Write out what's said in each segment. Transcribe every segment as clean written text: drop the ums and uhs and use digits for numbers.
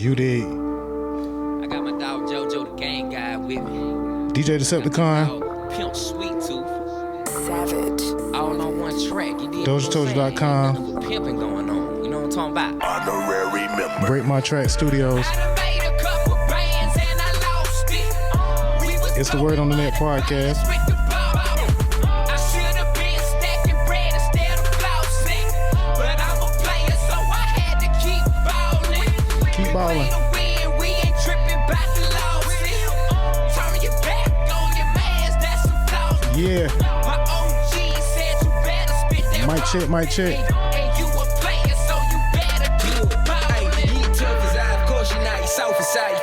You dig? I got my dog JoJo the gang guy with me. DJ Decepticon. Pimp Sweet Tooth. Savage. All on one track. You did DojaToja.com. nothing but pimping going on. You know what I'm talking about? Honorary member. Break My Track Studios. It's the Word on the Net podcast. Keep balling. Yeah. Mic check.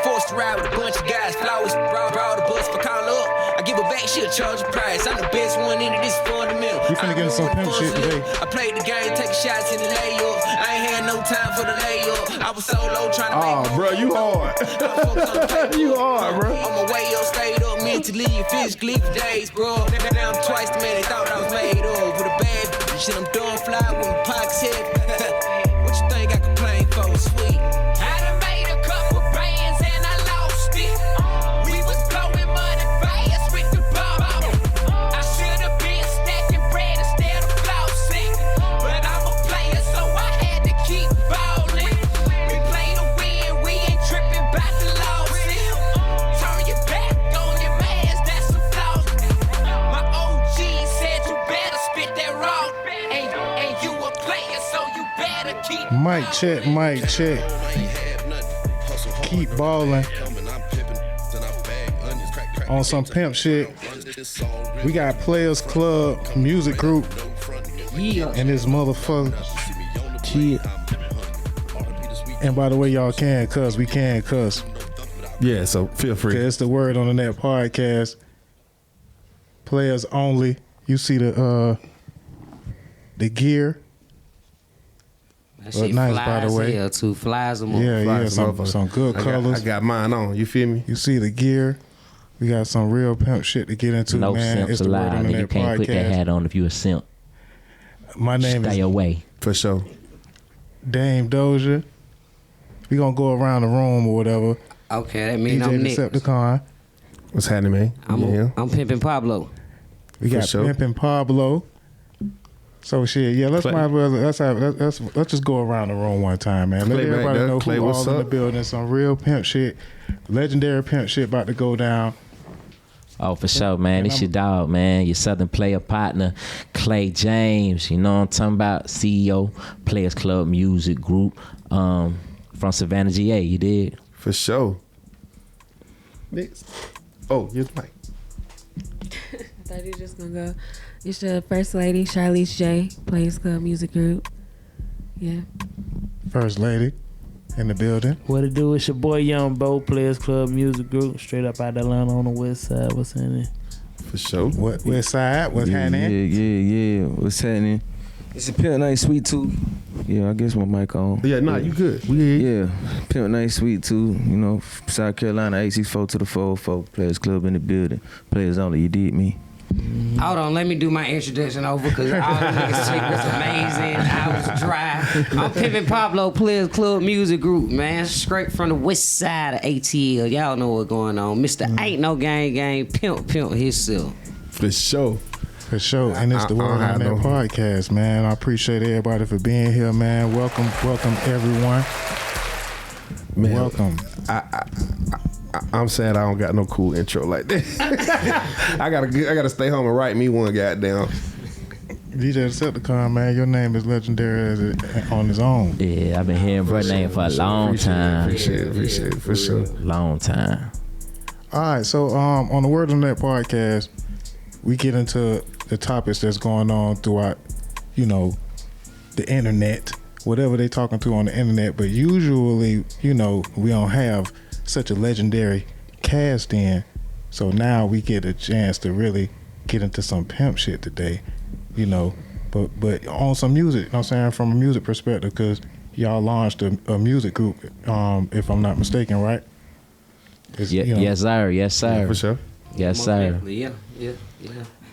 Forced to ride with a bunch of guys, flowers, brought a bus for call up. I give her back, she'll charge a price. I'm the best one in it, this fundamental. We finna get into some pimp shit today. I played the game, taking shots in the layup. I ain't had no time for the layup. I was solo trying to make bro, you hard. You hard, bro. On my way up, stayed up mentally and physically for days, bro. Now I'm twice the man they thought I was made of. With a bad bitch, shit, I'm done fly with my pockets heavy. What you think I complain for? Sweet. Mic check. Keep balling. On some pimp shit. We got Players Club Music Group and this motherfucker. And by the way, y'all can cuss. We can cuss. Yeah, so feel free. It's the Word on the Net podcast. Players only. You see the gear. That shit nice, flies by the way. Hell too. Flies them up. Yeah, some good colors. I got mine on. You feel me? You see the gear. We got some real pimp shit to get into, no man. simps It's the Word allowed. on the You Net can't put that podcast. hat on if you a simp. My name Stay is away. For sure. Dame Doja. We gonna go around the room or whatever. Okay, that means DJ I'm next. Decepticon. What's happening, man? I'm pimping Pablo. We got sure. Pimpin' Pablo. So shit, yeah. Let's just go around the room one time, man. Let Clay back everybody there. know Clay, who what's all in the up? building. Some real pimp shit, legendary pimp shit about to go down. Oh, for sure, man. It's your dog, man. Your Southern player partner, Clay James. You know what I'm talking about? CEO, Players Club Music Group from Savannah, GA. You did? For sure. Next. Oh, here's the mic. I thought you were just gonna go. It's the First Lady, Charlize J, Players Club Music Group. Yeah. First lady in the building. What it do? It's your boy Young Bo, Players Club Music Group, straight up out of Atlanta on the west side. What's in it? For sure. What west side? What's happening? Yeah. What's happening? It's a Pimp Night Sweet Tooth. Yeah, I guess my mic on. Yeah, nah, you good. We hear you. Yeah, Pimp Night Sweet Tooth. You know, South Carolina 864 to the 404. Players Club in the building. Players only. You did me. Hold on, let me do my introduction over because all the niggas shit was amazing. I was dry. I'm pimping Pablo, Players Club Music Group, man. Straight from the west side of ATL. Y'all know what's going on. Mr. Ain't No Gang, pimp himself. For sure. For sure. And it's the Word on That podcast, man. I appreciate everybody for being here, man. Welcome everyone. Man, welcome. I'm sad I don't got no cool intro like that. I gotta stay home and write me one goddamn. DJ Decepticon, man, your name is legendary on its own. Yeah, I've been hearing bro name for a long time. Appreciate it, for sure. Long time. All right, so on the Word on That podcast, we get into the topics that's going on throughout, the internet, whatever they talking to on the internet. But usually, we don't have such a legendary cast in. So now we get a chance to really get into some pimp shit today, but on some music, you know what I'm saying, from a music perspective, because y'all launched a music group, if I'm not mistaken, right? Yes, sir. Yeah, for sure. Yes, sir. Yeah.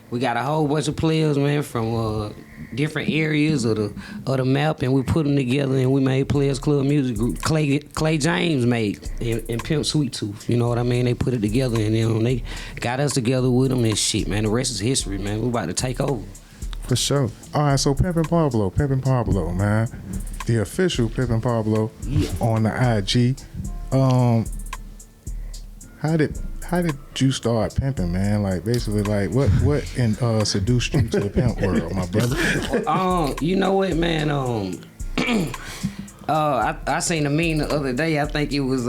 We got a whole bunch of players, man, from different areas of the map, and we put them together, and we made Players Club Music Group. Clay James made and Pimp Sweet Tooth. You know what I mean? They put it together, and then they got us together with them and shit, man. The rest is history, man. We about to take over. For sure. All right, so Pimpin' Pablo, man, the official Pimpin' Pablo on the IG. How did you start pimping, man? Like basically, like what seduced you to the pimp world, my brother? You know what, man? I seen a meme the other day. I think it was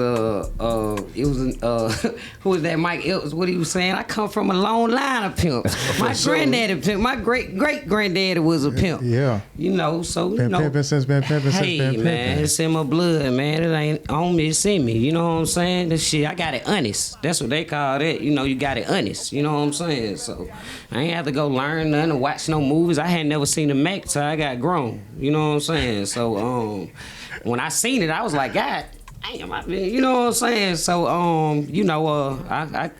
who was that? Mike Epps. What he was saying? I come from a long line of pimps. My granddaddy pimp. My great granddaddy was a pimp. Yeah. You know, so been pimping since been pimping. Hey man, it's in my blood, man. It ain't on me, it's in me. You know what I'm saying? This shit, I got it honest. That's what they call it. You know, you got it honest. You know what I'm saying? So I ain't have to go learn nothing or watch no movies. I had never seen the Mac till I got grown. You know what I'm saying? So when I seen it, I was like, God damn, you know what I'm saying? So, you know, I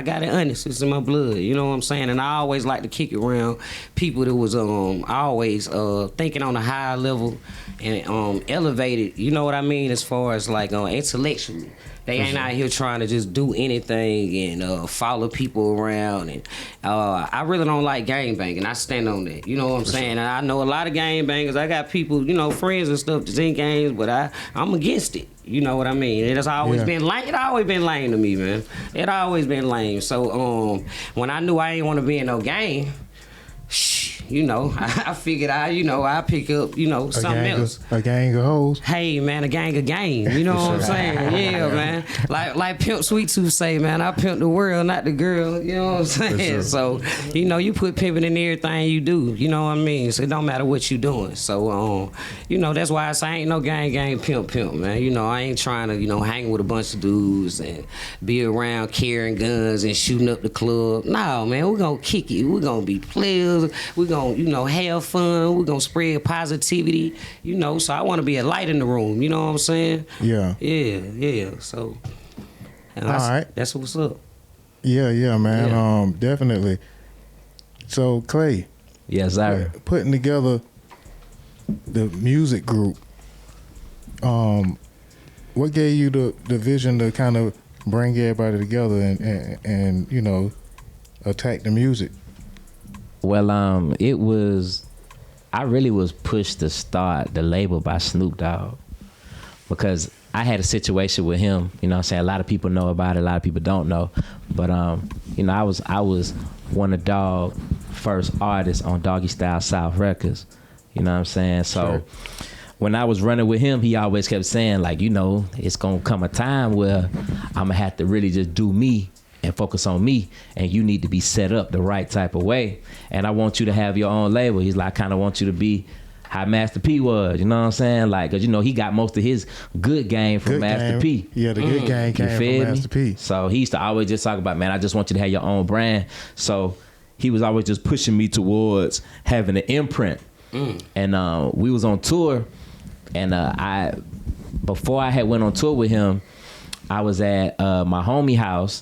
got it honest. It's in my blood. You know what I'm saying? And I always like to kick it around people that was always thinking on a higher level and elevated. You know what I mean? As far as like intellectually. They ain't out here trying to just do anything and follow people around. And I really don't like gangbanging. I stand on that. You know what I'm saying? And I know a lot of gangbangers. I got people, you know, friends and stuff that's in gangs, but I'm against it. You know what I mean? It has always been lame. It always been lame to me, man. It always been lame. So when I knew I ain't want to be in no gang, you know, I figured I pick up, you know, something else. A gang of hoes. Hey man, a gang of game. You know what I'm saying? Yeah, man. Like Pimp Sweet Tooth say, man, I pimp the world, not the girl. You know what I'm saying? Sure. So, you know, you put pimping in everything you do. You know what I mean? So it don't matter what you doing. So, you know, that's why I say I ain't no gang pimp, man. You know, I ain't trying to, you know, hang with a bunch of dudes and be around carrying guns and shooting up the club. No, man, we're gonna kick it. We're gonna be players. We're gonna, you know, have fun. We're gonna spread positivity, you know. So I want to be a light in the room. You know what I'm saying? Yeah. Yeah. So, all right, that's what's up. Yeah, man. Yeah. Definitely. So Clay. Yes, sir. Putting together the music group. What gave you the vision to kind of bring everybody together and you know, attack the music? Well, I really was pushed to start the label by Snoop Dogg because I had a situation with him, you know what I'm saying? A lot of people know about it, a lot of people don't know. But, you know, I was one of Dogg first artists on Doggy Style South Records, you know what I'm saying? So when I was running with him, he always kept saying, like, you know, it's going to come a time where I'm going to have to really just do me and focus on me, and you need to be set up the right type of way. And I want you to have your own label. He's like, I kind of want you to be how Master P was, you know what I'm saying? Like, cause you know, he got most of his good game from Master P. Yeah, the good game came from Master P. So he used to always just talk about, man, I just want you to have your own brand. So he was always just pushing me towards having an imprint. And we was on tour, and before I had went on tour with him, I was at my homie house.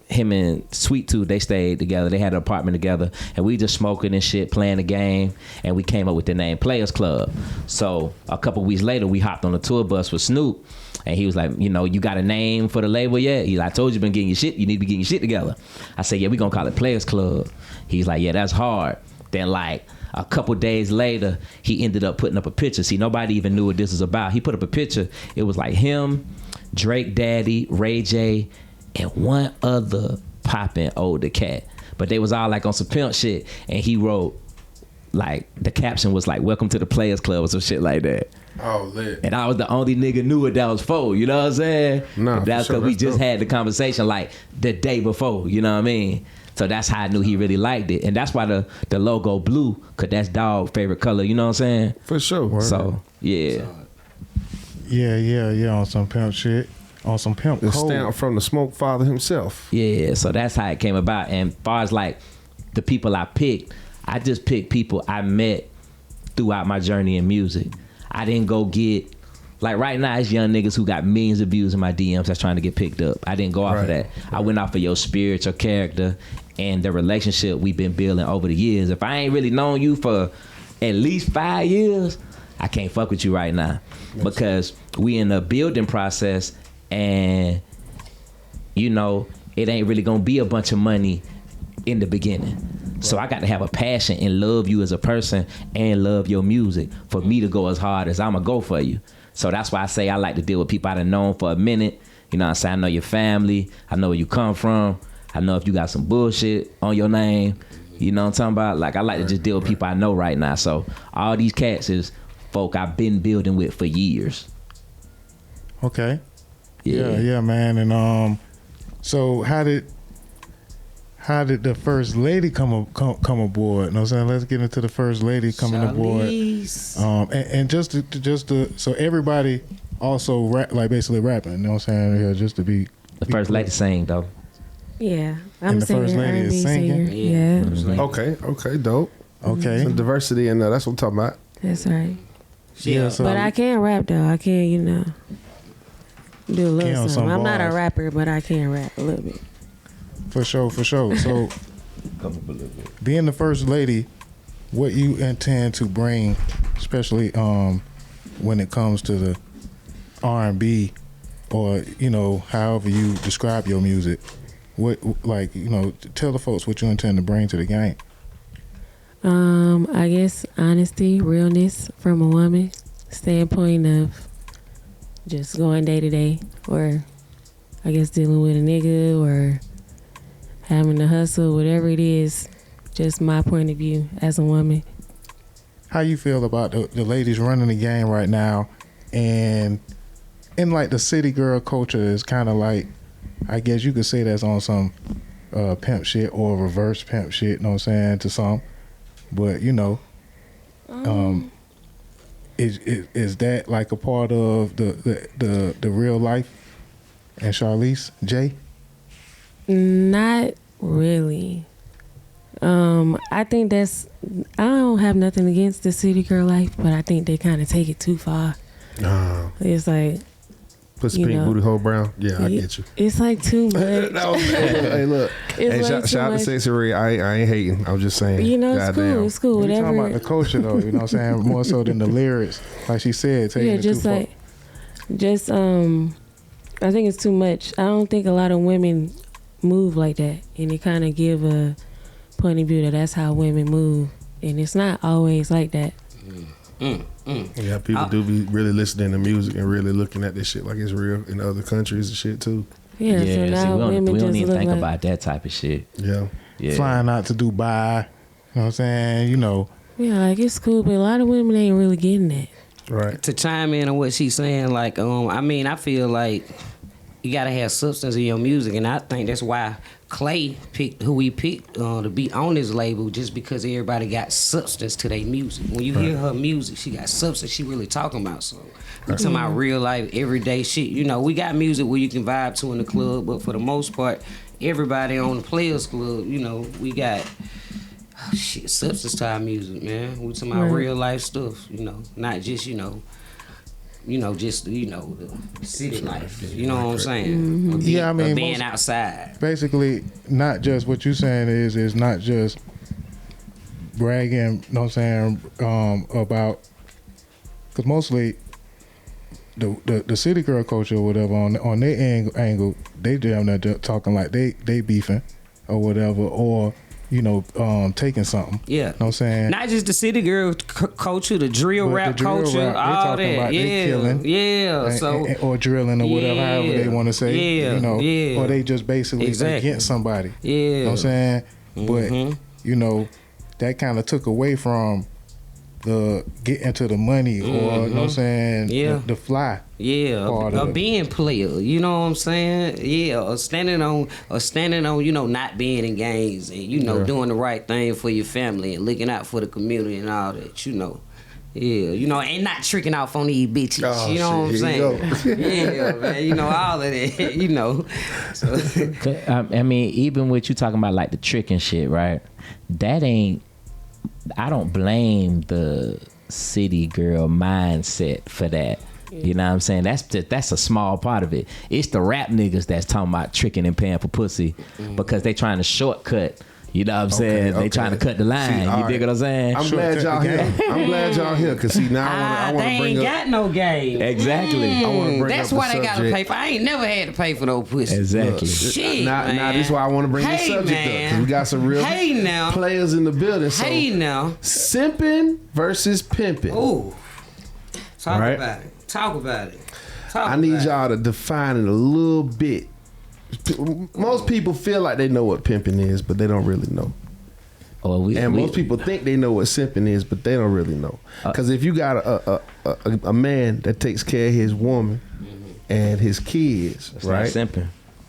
Him and Sweet Tooth, they stayed together. They had an apartment together, and we just smoking and shit, playing the game, and we came up with the name Players Club. So a couple weeks later, we hopped on the tour bus with Snoop, and he was like, you know, you got a name for the label yet? He's like, I told you been getting your shit. You need to be getting your shit together. I said, yeah, we gonna call it Players Club. He's like, yeah, that's hard. Then like a couple days later, he ended up putting up a picture. See, nobody even knew what this was about. He put up a picture. It was like him, Drake Daddy, Ray J, and one other poppin' older cat. But they was all like on some pimp shit. And he wrote, like, the caption was like, welcome to the Players Club or some shit like that. Oh, lit. And I was the only nigga knew what that was for, you know what I'm saying? Nah, that's because we just had the conversation like the day before, you know what I mean? So that's how I knew he really liked it. And that's why the logo blue, because that's Dog's favorite color, you know what I'm saying? For sure. Word. So, yeah. Yeah, on some pimp shit. On some pimp the code. Stamp from the Smoke Father himself. Yeah, so that's how it came about. And as far as like the people I picked, I just picked people I met throughout my journey in music. I didn't go get, like right now it's young niggas who got millions of views in my DMs that's trying to get picked up. I didn't go off of that. I went off of your spirit, your character, and the relationship we've been building over the years. If I ain't really known you for at least 5 years, I can't fuck with you right now because we in the building process, and you know it ain't really gonna be a bunch of money in the beginning. So I got to have a passion and love you as a person and love your music for me to go as hard as I'ma go for you. So that's why I say I like to deal with people I done known for a minute. You know what I'm saying? I know your family. I know where you come from. I know if you got some bullshit on your name. You know what I'm talking about? Like, I like to just deal with people I know right now. So all these cats is folk I've been building with for years. Okay. Yeah. Yeah, man. And so how did the first lady come aboard? You know what I'm saying? Let's get into the first lady coming Charlize. aboard. And just to so everybody also like basically rapping. You know what I'm saying? Yeah, just to be The first lady sang though. Yeah, And I'm the a singer, first lady is R&B singing? singer. Yeah, Okay, dope. okay. Some diversity in there. That's what I'm talking about. that's right. Yeah, so But I can rap though. I can, do a little Can on something. some I'm not a bars. rapper, but I can rap a little bit. for sure. So being the first lady, what you intend to bring, especially when it comes to the R&B or however you describe your music, what tell the folks what you intend to bring to the game. I guess honesty, realness from a woman standpoint of just going day to day, or I guess dealing with a nigga or having to hustle, whatever it is. Just my point of view as a woman. How you feel about the ladies running the game right now, and in like the city girl culture is kind of like, I guess you could say that's on some pimp shit or reverse pimp shit, you know what I'm saying, to some. But is that like a part of the real life and Charlize J? Not really. I think I don't have nothing against the city girl life, but I think they kind of take it too far. It's like, Pussy pink, booty hole brown. Yeah, I get you. it's like too much. Hey, look. It's Hey, like shout out too to Sexy Red. I ain't hating. I'm just saying. It's goddamn. cool. It's cool. We talking about Whatever. the culture though, you know what I'm saying, more so than the lyrics. Like she said, taking Yeah, it too far. I think it's too much. I don't think a lot of women move like that, and they kind of give a point of view that that's how women move, and it's not always like that. Yeah, people do be really listening to music and really looking at this shit like it's real in other countries and shit too. Yeah, so see, now women we just don't even look think like, about that type of shit. Yeah. Yeah. Flying out to Dubai, you know what I'm saying, yeah, like it's cool, but a lot of women ain't really getting that. Right. To chime in on what she's saying, like, I feel like you gotta have substance in your music, and I think that's why Clay picked who he picked to be on his label, just because everybody got substance to their music. When you hear her music, she got substance. She really talking about something. We talking about real life, everyday shit. We got music where you can vibe to in the club, but for the most part, everybody on the Players Club, we got substance to our music, man. We talking about real life stuff, not just the city life. You know what I'm saying? Or Yeah, I mean, or being most- outside. basically not just what you saying is not just bragging, you know what I'm saying, about, because mostly the city girl culture or whatever on their angle, they damn near talking like they beefing or whatever, or taking something. Yeah. You know what I'm saying? Not just the city girl culture, the drill But rap the drill culture, rap, they all talking that. about they killing. Yeah. And- So or drilling or whatever, however they want to say. Yeah, yeah. Or they just basically Exactly. against somebody. yeah. You know what I'm saying? Mhm. But that kind of took away from the getting to the money, or you know what I'm saying, Yeah. the fly. Yeah, part of a it. being player, you know what I'm saying? Yeah, or standing on, not being in gangs and doing the right thing for your family and looking out for the community and all that, Yeah, and not tricking off on these bitches. Oh, you know shit, what I'm here saying? Yeah, man. All of that. So, I mean, even with you talking about like the trick and shit, right? I don't blame the city girl mindset for that. You know what I'm saying? That's a small part of it. It's the rap niggas that's talking about tricking and paying for pussy because they trying to shortcut. You know what I'm saying? They trying to cut the line. See, you dig what I'm saying? I'm glad y'all here. I'm glad y'all here because see now I want to bring they up. ain't got no game. Exactly. I want to bring That's up why the they gotta subject. pay for. I ain't never had to pay for no pussy. Exactly. Shit, Now man. this is why I want to bring this Hey, subject up man. because we got some real Hey, now. players in the building. So Hey now. simping versus pimping. Ooh. Talk Right. about it. Talk about it. Talk I need about it. y'all to define it a little bit. Most people feel like they know what pimping is, but they don't really know. And most people think they know what simping is, but they don't really know. Because if you got a man that takes care of his woman and his kids, That's right? not simping.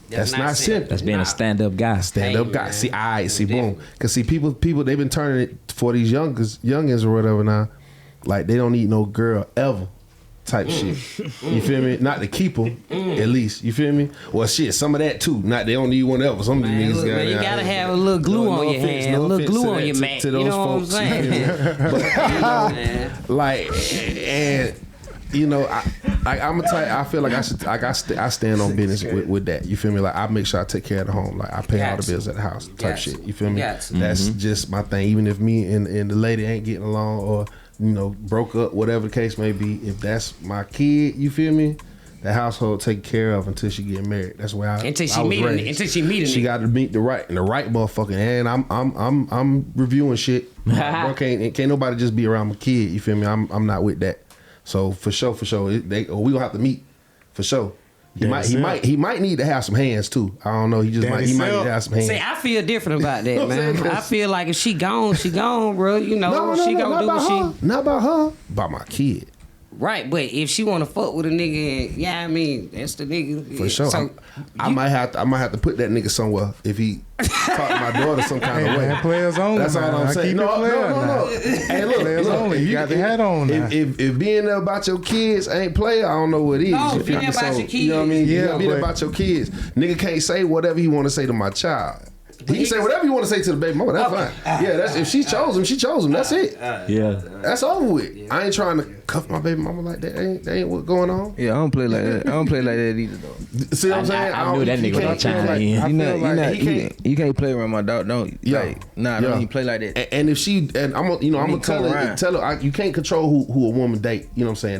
That's not simping. That's being a stand-up guy. Stand-up guy. See, boom. Because see, people, they've been turning it for these youngins or whatever now, like they don't need no girl ever. Type shit, you feel me? Not to keep them, at least. You feel me? Well, shit, some of that too. Not they don't need one else. Some of Man, these look, niggas man, you gotta have a little glue on your hand, a little glue on your mat. You know what I'm saying? But you know, like, and you know, I'm gonna tell you, I feel like I stand on business with that. You feel me? Like I make sure I take care of the home. Like I pay all the bills at the house. Type shit. You feel me? That's just my thing. Even if me and the lady ain't getting along or you know, broke up, whatever the case may be. If that's my kid, you feel me? The household taken care of until she get married. That's where I until she was meet raised. until she meet She got to meet the right motherfucker. And I'm reviewing shit. Bro, can't nobody just be around my kid. You feel me? I'm not with that. So for sure, we gonna have to meet for sure. He might need to have some hands too. I don't know. He might need to have some hands. See, I feel different about that, man. I feel like if she gone, bro. You know, no, she gonna do what Not about her. About my kid. Right, but if she wanna fuck with a nigga, yeah, I mean, that's the nigga. For sure. So, I might have to put that nigga somewhere if he talk to my daughter some kind of way. Man, players only. That's all I'm saying. No. Hey, look, Players only. You got the hat on now. If being there about your kids ain't player, I don't know what it is. No, You feel being me? about your You know what I mean? kids. You Yeah, gotta be there but- about your kids. Nigga can't say whatever he want to say to my child. He can say whatever you want to say to the baby mama. That's fine. Yeah, that's if she chose him, she chose him. That's it. Yeah. That's over with. I ain't trying to cuff my baby mama like that. That ain't what going on. Yeah, I don't play like that. I don't play like that either though. See what I'm saying? I knew that nigga was trying in. You can't play around my dog. Don't don't even play like that. And if she and I'm gonna tell her you can't control who a woman date. You know what I'm saying?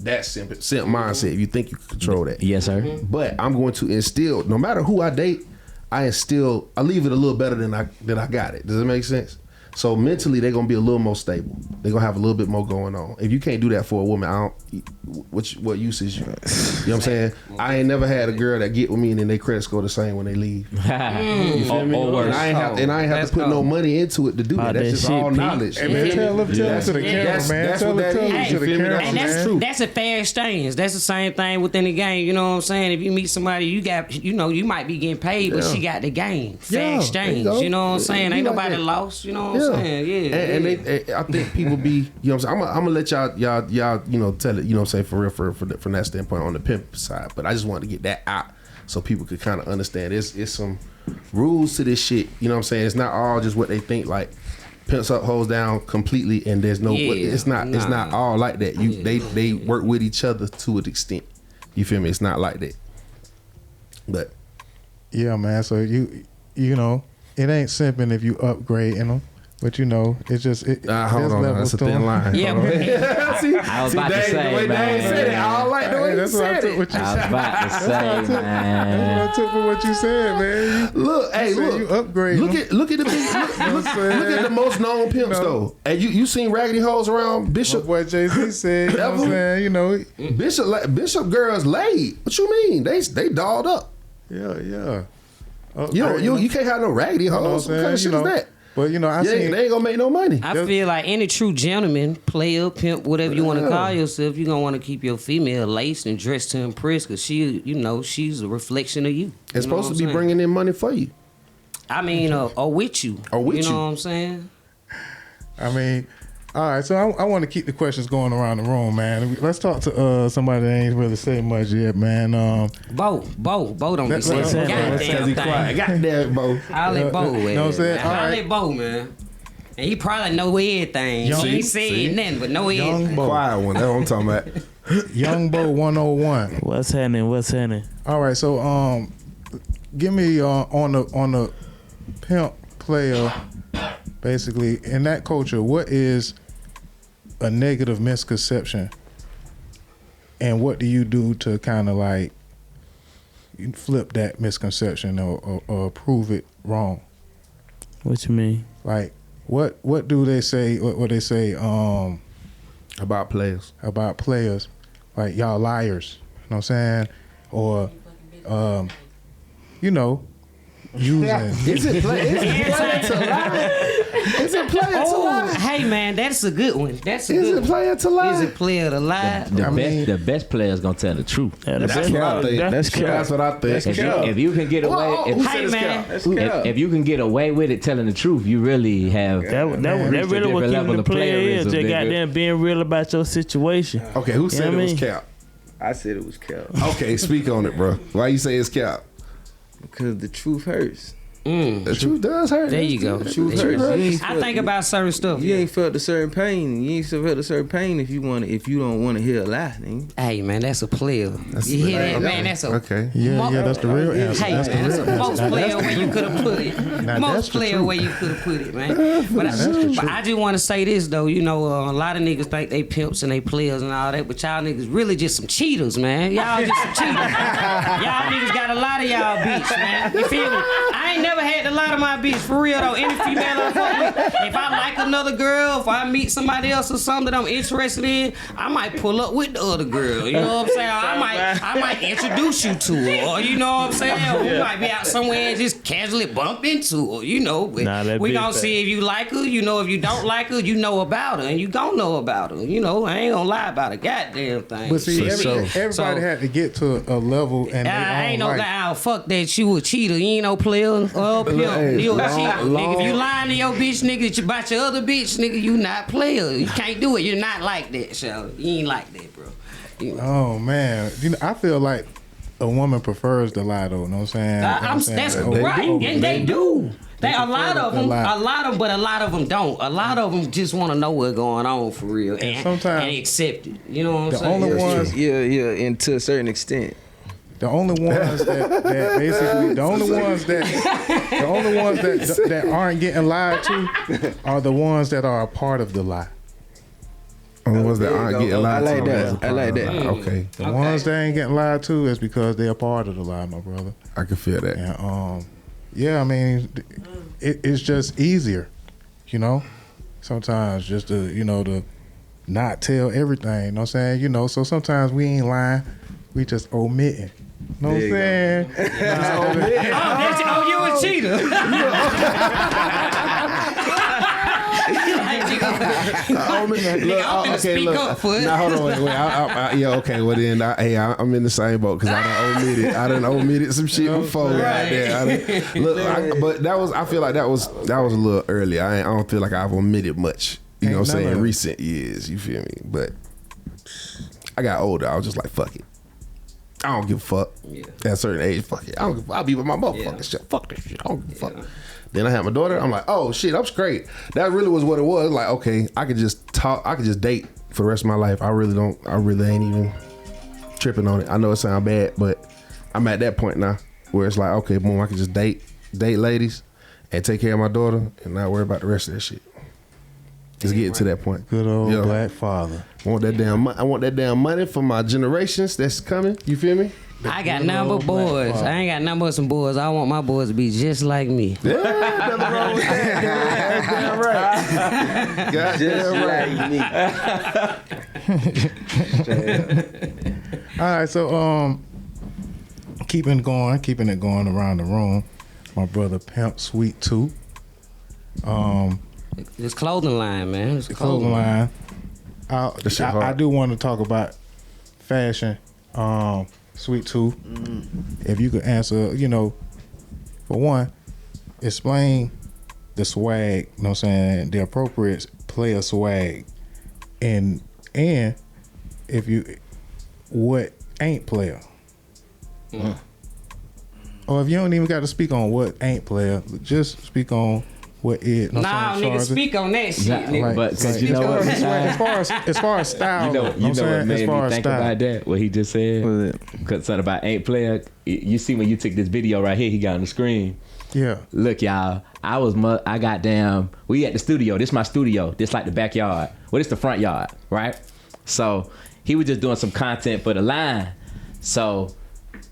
That's simp mindset. If you think you can control that, Yes, sir. But I'm going to instill. No matter who I date, I leave it a little better than I got it. Does that make sense? So mentally, they're gonna be a little more stable. They're gonna have a little bit more going on. If you can't do that for a woman, what use is you? You know what I'm saying? I ain't never had a girl that get with me and then they credit score the same when they leave. You feel me? And I ain't have to put no money into it to do that. That's just all knowledge. Hey, man, tell them to the camera, man. That's Tell what that them is. to You the feel me? camera, And man. that's a fair exchange. That's the same thing within the game. You know what I'm saying? If you meet somebody, you might be getting paid, but she got the game. Fair Yeah, exchange. there you go. You know what I'm saying? Be Ain't like nobody that. lost. You know what I'm saying? Yeah. And I think people be, you know what I'm saying? I'm gonna let y'all, you know, tell it, you know what I'm saying, for real, from that standpoint on the pimp side. But I just wanted to get that out so people could kind of understand. It's some rules to this shit. You know what I'm saying? It's not all just what they think. Like pimps up, hoes down completely, and there's no. It's not all like that. They work with each other to an extent. You feel me? It's not like that. But Yeah, man. So you know, it ain't simping if you upgrading them. But you know, it's just hold there's on, levels that's a to thin 'em. line. Yeah, Hold on. I was about to say, the way Dave said it, I don't like the way he That's what I said took it. what you I was said. about to say, That's man. what I took for what you said, man. Look, hey, said look. you upgrade Look them. at the big, look at the most known pimps though. And you seen raggedy hoes around My Bishop? boy Jay-Z said, you know what I'm saying? You know, Bishop girls laid. What you mean? They dolled up. yeah. You can't have no raggedy You know hoes. what What kind I'm of shit saying? is that? But you know, I They seen ain't gonna make no money. I feel like any true gentleman, player, pimp, whatever you want to call yourself, you're going to want to keep your female laced and dressed to impress because she's a reflection of you. It's You know supposed what to be I'm saying? bringing in money for you. I mean, or with you. Or with you. you. know what I'm saying? I mean, all right. So I want to keep the questions going around the room, man. Let's talk to somebody that ain't really said much yet, man. Bo don't be Let's- saying let's- goddamn thing. Goddamn, Bo. I'll let Bo with know what I'm saying? All I'll right. let Bo, man. And he probably know everything. Young- He ain't said nothing, but know Young everything. Bo. Quiet one. That's what I'm talking about. Young Bo 101. What's happening? What's happening? All right, so give me on the pimp player, basically in that culture, what is a negative misconception, and what do you do to kind of like flip that misconception or prove it wrong? What you mean? Like what do they say? What they say About players. about players? Like y'all liars. You know what I'm saying? Or you know, using. Is it player to lie? Is it player to Oh, lie? hey man, that's a good one. That's a Is good it one. player to lie? Is it player to lie? The best player's gonna tell the truth. Yeah, That's what I think. That's what I think. If you can get away, Hey man, if you can get away with it telling the truth, you really have. That reached a really what different keeping level the of player is. playerism, Just nigga. goddamn being real about your situation. Okay, who said Yeah, it I was mean- cap? I said it was cap Okay, speak on it, bro. Why you say it's cap? because the truth hurts. The truth does hurt. there you go. The truth hurts. I think about certain stuff. You ain't felt a certain pain. You ain't felt a certain pain if you don't want to hear a lie. Nigga. Hey man, that's a player. You hear that, man? That's a Okay. Yeah, that's the real answer. Hey That's the man, that's real a answer. most Now, player that's where you could have put it. that's Most the player truth. where you could have put it, man. But I just want to say this though, you know, a lot of niggas think they pimps and they players and all that, but y'all niggas really just some cheaters, man. Y'all just some cheaters. Y'all niggas got a lot of y'all bitch, man. You feel me? I ain't never had a lot of my bitch for real though. Any female I fuck with, if I like another girl, if I meet somebody else or something that I'm interested in, I might pull up with the other girl. You know what I'm saying? I might introduce you to her, or you know what I'm saying? Or we might be out somewhere and just casually bump into her, you know. But Nah, that we big gonna thing. see if you like her. You know, if you don't like her, you know about her, and you gon' know about her. You know, I ain't gonna lie about a goddamn thing. But see, everybody So- had to get to a level and I ain't no like. guy. Fuck that. You a cheater. You ain't no player or a pimp. Hey, You a long- cheater. Nigga, if you lying to your bitch, nigga, that you about your other bitch, nigga, you not player. You can't do it. You're not like that, so you ain't like that, bro. You know. Oh man, you know, I feel like a woman prefers the lie, though. You know what I'm saying? You know what I'm saying? That's Over- right, over and they baby. do. They a prefer lot of the them, lie. but a lot of them don't. A lot of them just want to know what's going on for real, and sometimes- and accept it. You know what I'm The saying? only ones, Yeah, and to a certain extent. the only ones that basically, the only ones that aren't getting lied to are the ones that are a part of the lie. The ones that aren't getting lied I like to. that. I like that. Okay, The ones that ain't getting lied to is because they're a part of the lie, my brother. I can feel that. And yeah, I mean, it's just easier, you know. Sometimes just to to not tell everything. You know what I'm saying? You know, so sometimes we ain't lying, we just omitting. You know what I'm saying? You a cheater. I'm finna speak up for it. Now hold on, wait. Yeah, okay. Well then, I'm in the same boat because I done omitted some shit before. But I feel like that was a little early. I don't feel like I've omitted much. You know what I'm saying? In recent years, you feel me? But I got older. I was just like, fuck it. I don't give a fuck. Yeah. At a certain age, fuck it. I'll be with my motherfucking shit. Fuck this shit. I don't give a fuck. Then I had my daughter. I'm like, oh shit, I'm straight. That really was what it was. Like, okay, I could just talk. I could just date for the rest of my life. I really ain't even tripping on it. I know it sounds bad, but I'm at that point now where it's like, okay, boom, I can just date ladies and take care of my daughter and not worry about the rest of that shit. It's getting to that point. Good old black father. I want that damn money for my generations that's coming. You feel me? I got number boys. I ain't got number some boys. I want my boys to be just like me. Yeah, nothing wrong with that. Goddamn right. All right, so keeping it going around the room. My brother Pimp Sweet 2. This clothing line, man. This Clothing line. shit I hard. do want to talk about fashion. Sweet 2. If you could answer, for one, explain the swag, you know what I'm saying, the appropriate player swag, and what ain't player. Or if you don't even got to speak on what ain't player, just speak on what it. No, Nah, saying, nigga, speak on that shit, Nah, nigga. but because you know what, as far as style, you know what made me think about that? What he just said? What is it? Because something about ain't player. You see when you took this video right here, he got on the screen. Yeah. Look, y'all, I got damn. We at the studio. This my studio. This like the backyard. Well, this the front yard, right? So he was just doing some content for the line. So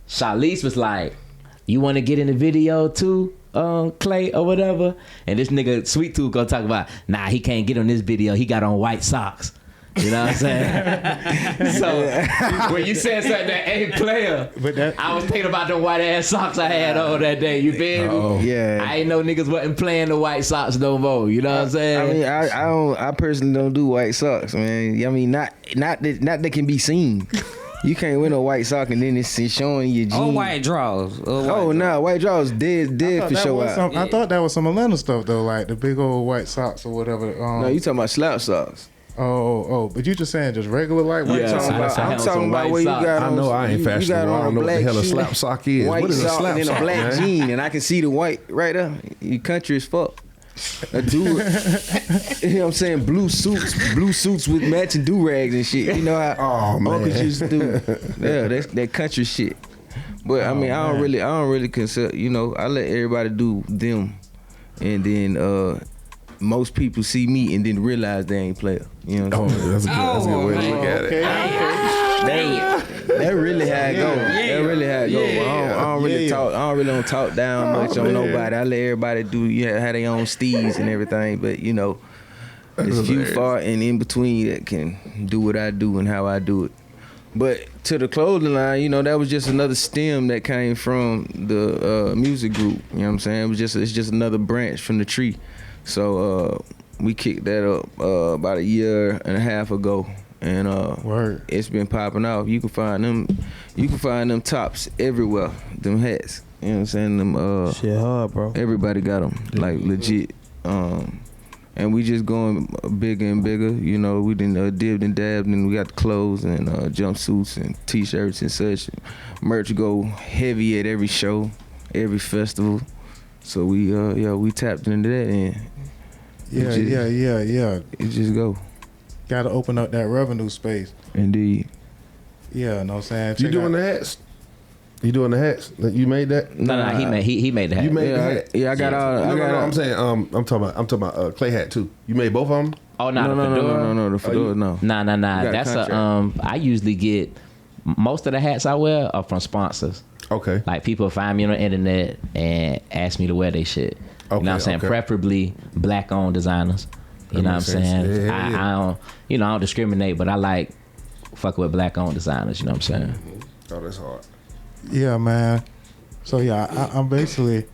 Charlize was like, "You want to get in the video too, Clay or whatever?" And this nigga Sweet Tooth gonna talk about, "Nah, he can't get on this video. He got on white socks." You know what I'm saying? So when you said something that ain't player, I was thinking about the white ass socks I had on that day. You feel me? Yeah. I ain't know niggas wasn't playing the white socks no more. You know what I'm saying? I mean, I personally don't do white socks, man. I mean, not that can be seen. You can't wear no white sock and then it's showing your jeans. Oh, white drawers. White drawers dead for sure. I thought that was some Atlanta stuff though, like the big old white socks or whatever. No, you talking about slouch socks. But you just saying just regular white Yeah, socks. I'm talking about where you got on. I know I ain't fashionable. You got I on don't know what the hell a shoe, slap sock is. white What is a sock slap and sock, a black man? jean, and I can see the white right there. You country as fuck. A dude, you know what I'm saying? Blue suits with matching do-rags and shit. You know how uncles used to do. Yeah, that's that country shit. But I mean, I don't really consider. You know, I let everybody do them, and then most people see me and then realize they ain't player. You know what I'm saying? That's a good way to look at it. That really how it go. That really how it go. I don't really talk. I don't really talk down much on nobody. I let everybody do. Have their own steeds and everything. But you know, there's few far and in between that can do what I do and how I do it. But to the clothing line, you know, that was just another stem that came from the music group. You know what I'm saying? It's just another branch from the tree. So we kicked that up about a year and a half ago, and it's been popping off. You can find them tops everywhere. Them hats, you know what I'm saying? Them Shit hard, bro. everybody got them, like legit. And we just going bigger and bigger. You know, we done dibbed and dabbed, and we got the clothes and jumpsuits and t-shirts and such. Merch go heavy at every show, every festival. So we tapped into that, and it just go. Got to open up that revenue space. Indeed. Yeah, know what I'm saying? You doing the hats? You doing the hats? You made that? No, he made the hat. You made the hat? Yeah, I got all. No, I'm saying I'm talking about Clay hat too. You made both of them? Oh no, the fedora. No, the fedora, no. Nah. got a That's contract. I usually get most of the hats I wear are from sponsors. Okay. Like people find me on the internet and ask me to wear their shit. You know what I'm saying? Okay. Preferably black owned designers. You know what I'm saying? Yeah. I don't discriminate, but I like fucking with black owned designers, you know what I'm saying? Oh, that's hard. Yeah, man. So yeah, I'm basically,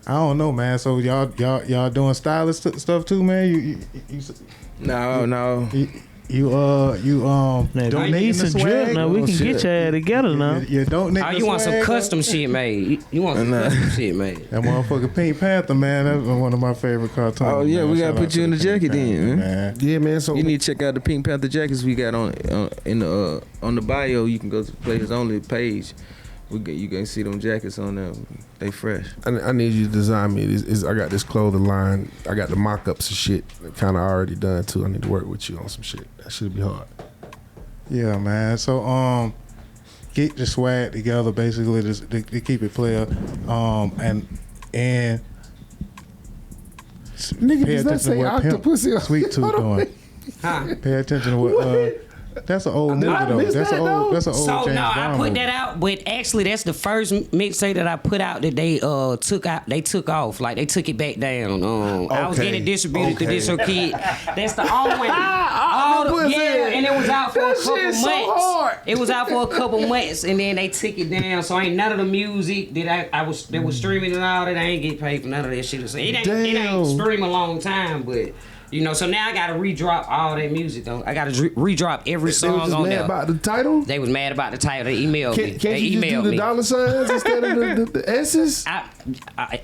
I don't know, man. So y'all doing stylist stuff too, man? No. You Now, if don't you need some drip, now we can get your ass together now. You don't need. Oh, you want some custom shit made? You want some custom shit made? That motherfucker Pink Panther, man. That's one of my favorite cartoons. Oh yeah, man. we gotta Shout out put you to in the Pink jacket then, Panther, man. Yeah, man. So You need to check out the Pink Panther jackets we got on the bio. You can go to the Players Only page. You can see them jackets on there. They fresh. I need you to design me. I got this clothing line. I got the mock-ups and shit kind of already done too. I need to work with you on some shit. That should be hard. Yeah, man. So get the swag together, basically, to keep it player, and Nigga, pay does that attention to say what Pimp octopus? Sweet Tooth doing. Pay attention to what. That's an old movie though. missed That's that, an old. though? That's an old So James no, I Brown put movie. that out, but actually that's the first mixtape that I put out that they took out. They took off, like they took it back down. I was getting it distributed to this kid. That's the only one. And it was out for a couple months. hard. It was out for a couple months, and then they took it down. So ain't none of the music that they was streaming and all that. I ain't get paid for none of that shit. So it ain't stream a long time, but. You know, so now I gotta redrop all that music though. I gotta redrop every They song was just on mad there. about the title. They was mad about the title. They emailed me. Can't They you just emailed do the me. dollar signs instead of the S's?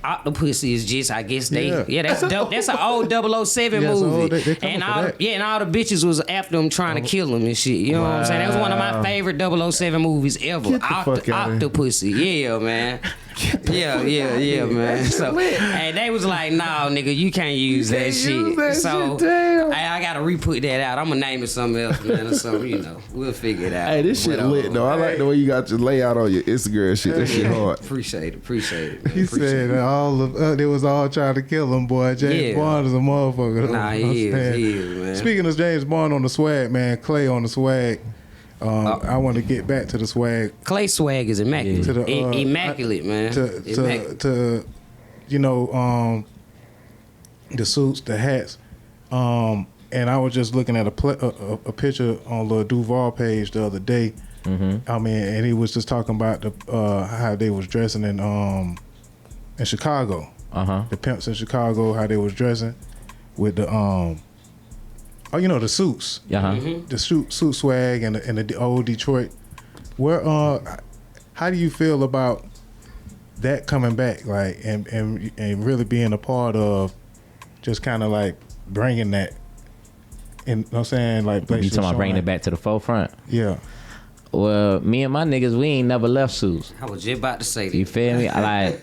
Octopus is just, I guess that's dope. That's an old 007 Yeah, so movie. they coming And for all that. and all the bitches was after him trying to kill him and shit. You know what I'm saying? That was one of my favorite 007 movies ever. Get the fuck outta here. Octopussy. Yeah, man. Yeah, man. So, and they was like, "No, nigga, you can't use that shit." So, I gotta re-put that out. I'm gonna name it something else, man, or something. We'll figure it out. Hey, this shit lit though. I like the way you got your layout on your Instagram shit. That shit hard. Appreciate it, man. He said all of they was all trying to kill him, boy. James Bond is a motherfucker. Nah, he is, man. Speaking of James Bond on the swag, man, Clay on the swag. I want to get back to the swag. Clay swag is immaculate. To the, immaculate, man. To the suits, the hats. And I was just looking at a picture on the Duval page the other day. I mean, and he was just talking about how they was dressing in Chicago. The pimps in Chicago, how they was dressing with the the suits. The suit swag and the old Detroit. Where how do you feel about that coming back, like and really being a part of just kind of like bringing that in, you know what I'm saying, like you talking about bringing it back to the forefront? Yeah. Well, me and my niggas, we ain't never left suits. I was just about to say that. You feel me? Like,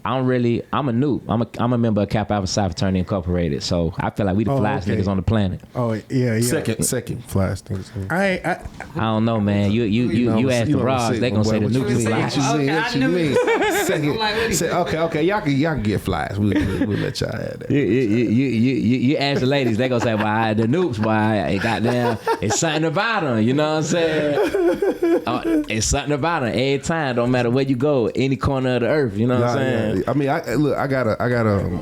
I'm a noob. I'm a member of Kappa Alpha Psi Fraternity Incorporated. So I feel like we the flyest niggas on the planet. Oh yeah. Second flyest niggas. I don't know, man. You ask the bras, they gonna say the noob is fly. What you mean? Second. Okay. Y'all can get flies. We'll let y'all have that. You ask the ladies, they gonna say, "Why the noobs? Why it goddamn? It's something about them." You know what I'm saying? It's something about them every time. Don't matter where you go, any corner of the earth. You know what I'm saying? I mean, I got a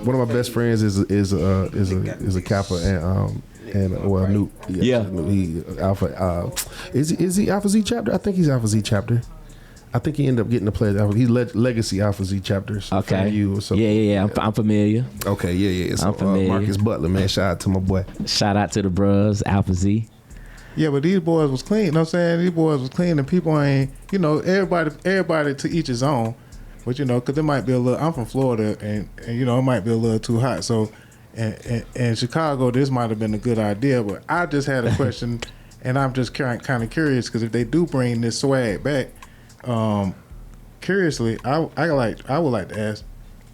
one of my best friends is a Kappa and Newt. He Alpha. Is he Alpha Z chapter? I think he's Alpha Z chapter. I think he ended up getting to play Alpha. He's Legacy Alpha Z chapter. So okay. You or something. Yeah. I'm familiar. Okay. Yeah. So, I'm familiar. Marcus Butler, man. Shout out to my boy. Shout out to the bros, Alpha Z. Yeah, but these boys was clean. You know what I'm saying? These boys was clean, and people ain't, everybody to each his own. But, because it might be a little, I'm from Florida, and it might be a little too hot. So, in Chicago, this might have been a good idea. But I just had a question, and I'm just kind of curious, because if they do bring this swag back, curiously, I would like to ask,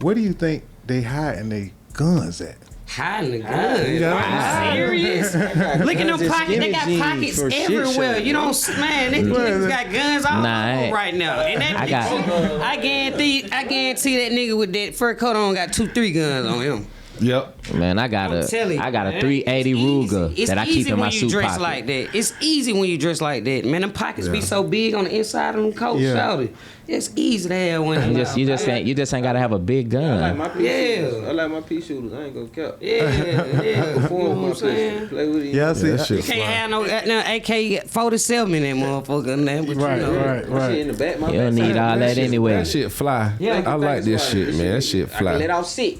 where do you think they hiding their guns at? Hiding the guns? Are you serious? Look at them pockets. They got pockets everywhere. You don't, man. These niggas got guns all over right now. And that I guarantee that nigga with that fur coat on got 2-3 guns on him. Yep. Man, I got a 380 Ruger that I keep in my suit pocket. Like that. It's easy when you dress like that. Man, them pockets be so big on the inside of them coats. It's easy to have one. You just ain't gotta have a big gun. I like my pea shooters. I like my pea shooters. I ain't gonna cap. Yeah. Perform my saying. Play with it. Yeah, I see. That shit you can't have no AK-47 in that motherfucker. Right. Shit in the back, You don't need all that anyway. That shit fly. I like this shit, man. That shit fly. I can let out sick.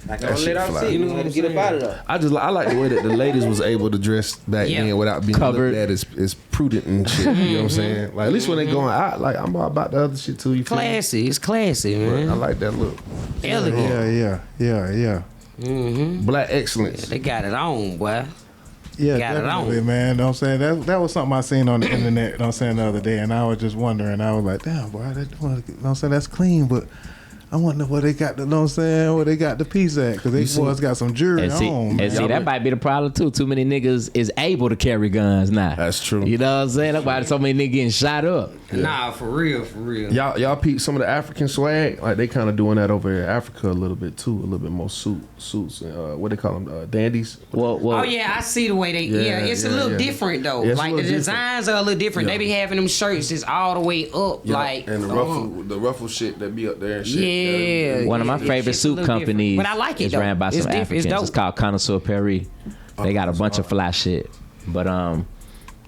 I can That shit let out fly. sick. You know what I'm saying? Get up out of there. I like the way that the ladies was able to dress back then without being Covered. looked at as prudent and shit. You know what I'm saying? Like, at least when they going out, like, I'm all about the other shit too. You feel me? Classy. It's classy, man. I like that look. Elegant. Yeah. Black excellence. They got it on, boy. Yeah, Got it definitely, on. man. Know what I'm saying? That was something I seen on the internet, you know what I'm saying, the other day, and I was just wondering. I was like, damn, boy, you know what I'm saying, that's clean, but I wonder where they got the, you know what I'm saying, where they got the piece at, because these boys got some jewelry on. And see, that might be the problem too. Too many niggas is able to carry guns now. That's true. You know what I'm saying? That's why so many niggas getting shot up. Nah, for real. Y'all peep some of the African swag, like they kind of doing that over in Africa a little bit too, a little bit more suits. What they call them, dandies. Well, Oh yeah, I see the way they. It's a little different though. Yeah, it's a like the little designs are a little different. Yeah. They be having them shirts that's all the way up, like and the ruffle shit that be up there and shit. Yeah. one of my favorite it's a suit little companies different. But I like it, is though. ran by It's some different. It's Africans. It's dope. called Connoisseur Paris. They got a bunch of fly shit. But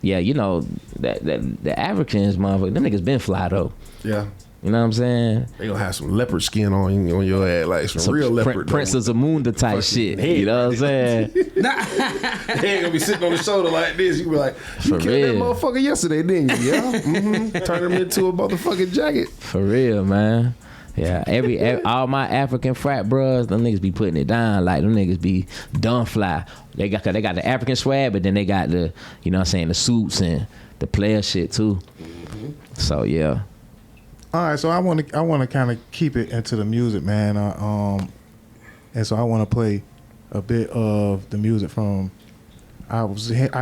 yeah, you know, the Africans, motherfucker, them niggas been fly though. Yeah. You know what I'm saying? They gonna have some leopard skin on your head, like some real leopard. Princess Amunda type shit. You know what I'm saying? They ain't gonna be sitting on the shoulder like this. You be like, you For killed that real. motherfucker yesterday, didn't you? Yeah. Turn him into a motherfucking jacket. For real, man. Yeah, all my African frat bros, them niggas be putting it down. Like them niggas be done fly. They got the African swag, but then they got the, you know what I'm saying, the suits and the player shit too. So yeah. All right, so I want to kind of keep it into the music, man. And so I want to play a bit of the music from. I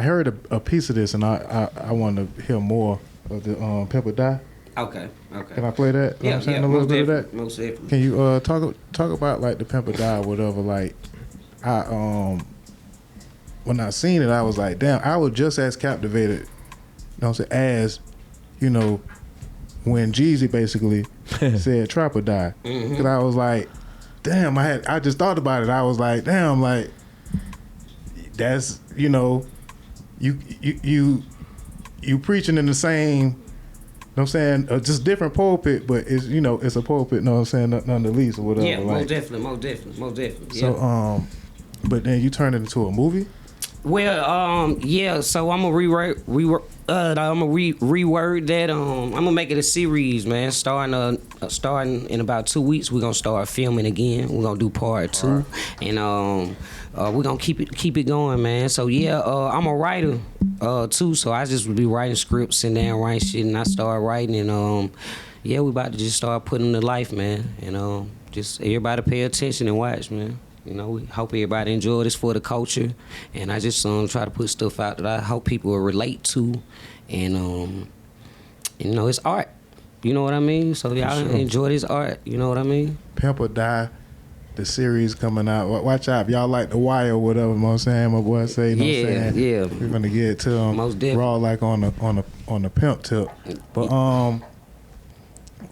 heard a piece of this, and I want to hear more of the Pimp or Die. Okay. Can I play that? Yeah, a little bit of that. Most definitely. Can you talk about like the Pimp or Die or whatever? Like, when I seen it, I was like, damn, I was just as captivated, you know what I'm saying, as, you know, when Jeezy basically said Trap or Die. Because I was like, damn, I just thought about it. I was like, damn, like, that's, you know, you preaching in the same, you know what I'm saying, just different pulpit, but it's, you know, it's a pulpit, you know what I'm saying, none the least or whatever. Yeah, like, most definitely. So, yeah. But then you turned it into a movie? Well, yeah. So I'm gonna reword that. I'm gonna make it a series, man. Starting in about 2 weeks, we're gonna start filming again. We're gonna do part 2, and we're gonna keep it going, man. So yeah, I'm a writer too. So I just would be writing scripts, sitting down, writing shit, and I start writing, and yeah, we about to just start putting them to life, man. And just everybody pay attention and watch, man. You know, we hope everybody enjoy this for the culture, and I just try to put stuff out that I hope people will relate to, and you know, it's art. You know what I mean? So y'all enjoy this art. You know what I mean? Pimp or Die, the series coming out. Watch out, if y'all like The Wire or whatever. You know what I'm saying? My boy say, you know what I'm saying? Yeah. We're gonna get to them raw, like on the pimp tip. But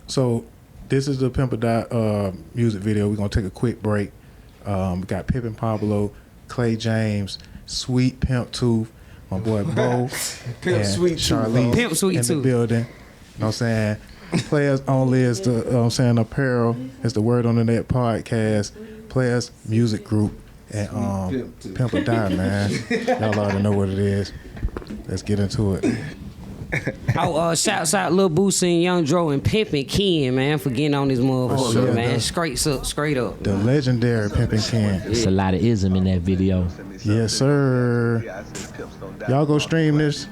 so this is the Pimp or Die music video. We're gonna take a quick break. We got Pippin Pablo, Clay James, Sweet Pimp Tooth, my boy Bo, and Sweet Charlize Pimp Sweet in the Tooth. building. You know what I'm saying? Players Only is the, you know what I'm saying, apparel is the Word on the Net podcast. Players Music Group and Pimp or Die, man. Y'all already know what it is. Let's get into it. Shouts out Lil Boosie and Young Dro and Pimpin' Ken, man, for getting on this motherfucker, yeah, man. Straight up. The legendary Pimpin' Ken. It's a lot of ism in that video. Yes, sir. Y'all go stream this.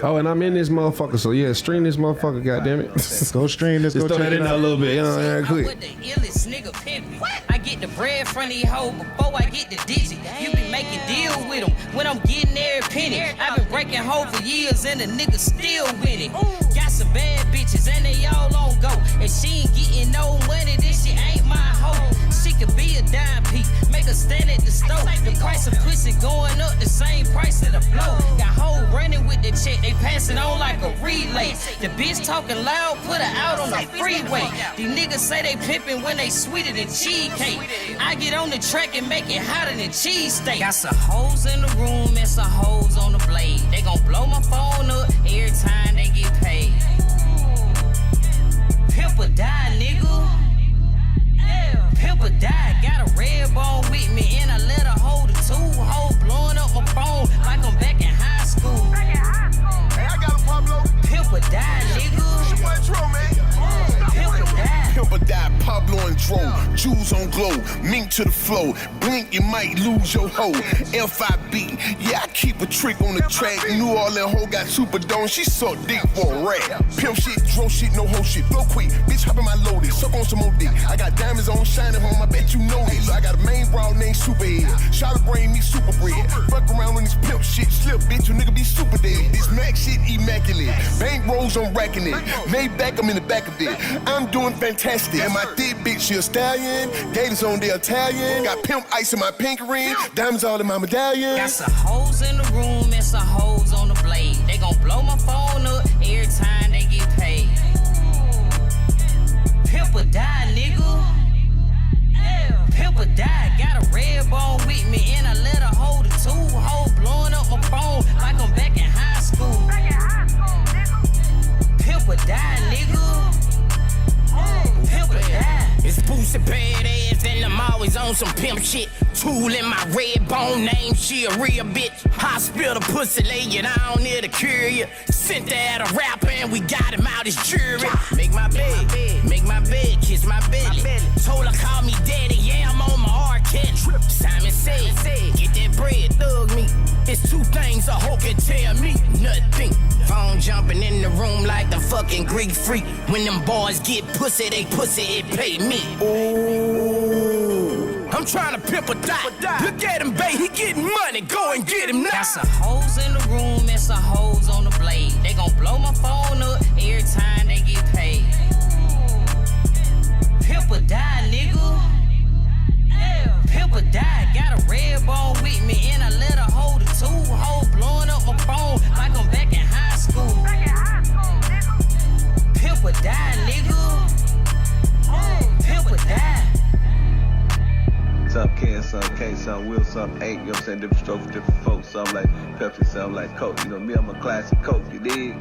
Oh, and I'm in this motherfucker, so yeah, stream this motherfucker, goddammit. Go stream this. Just Go throw check that it in there a out. little bit, I'm with the illest nigga pimpin'. I get the bread from these hoes before I get the digit. You be making deals with them when I'm getting every penny. I've been breaking hoes for years and the nigga still winning. Got some bad bitches and they all on go. And she ain't getting no money, then she ain't my hoe. She could be a dime piece, make her stand at the stove. The price of pussy going up, the same price of the blow. Got hoes running with the check, they pass it on like a relay. The bitch talking loud, put her out on the freeway. These niggas say they pimpin' when they sweeter than cheesecake. I get on the track and make it hotter than cheesesteak. Got some hoes in the room and some hoes on the blade. They gon' blow my phone up every time they get paid. Pimp or Die, nigga. Pimp or Die, got a red bone with me and I let her hold the 2 hoes blowing up my phone like I'm back in high school. Hey, I got a Pablo. Pimp or Die, nigga. It's your boy Dro, man. Pimp or Die. Pimp or Die, Pablo and Dro. Jewels on glow, mink to the flow. Blink, you might lose your hoe. FIB, yeah, I keep a trick on the track. New Orleans hoe got super dome, she suck dick for a rat. Pimp shit, Dro shit, no hoe shit. Blow quick, bitch, hop in my loaded. Suck on some more dick. I got diamonds on shining home, I bet you know this. I got a main broad named Superhead. Shot to bring me super bread. Fuck around on this pimp shit, slip, bitch, you nigga be super dead. This Mac shit immaculate. Bank rolls, I'm racking it. Maybach, I'm in the back of it. I'm doing fantastic. And my thick bitch, she a stallion. Gators on the Italian. Got pimp ice in my pink ring. Diamonds all in my medallion. Got some hoes in the room and some hoes on the blade. They gon' blow my phone up every time they get paid. Pimp or Die, nigga. Pimp or Die, got a red bone with me and I let her hold the 2 hoes blowing up my phone like I'm back in high school. Pimp or Die, nigga. Pimp or Die. It's Boosie badass and I'm always on some pimp shit. Tool in my red bone name, she a real bitch. Hospital pussy lay down near the courier. Sent her at a rapper and we got him out his jury. Make my bed, kiss my belly. Told her call me daddy, yeah I'm on my R-Cat. Simon said, get that bread, thug me. It's 2 things a hoe can tell me, nothing. Phone jumping in the room like the fucking Greek freak. When them boys get pussy, they pussy, it pay me. Ooh, I'm trying to pimp a dot. Look at him, babe, he getting money. Go and get him now. Got some hoes in the room and some hoes on the blade. They gon' blow my phone up every time they get paid. Pimp or die, nigga. Pimp or die. Got a red bone with me and I let her hold it too. Hoe blowing up my phone like I'm back in high school. Pimp or die, nigga. Pimp or die. Some can, some can't, some will, some ain't. You know what I'm saying? Different strokes for different folks. Some like Pepsi, some like Coke. You know me, I'm a classic Coke, you dig?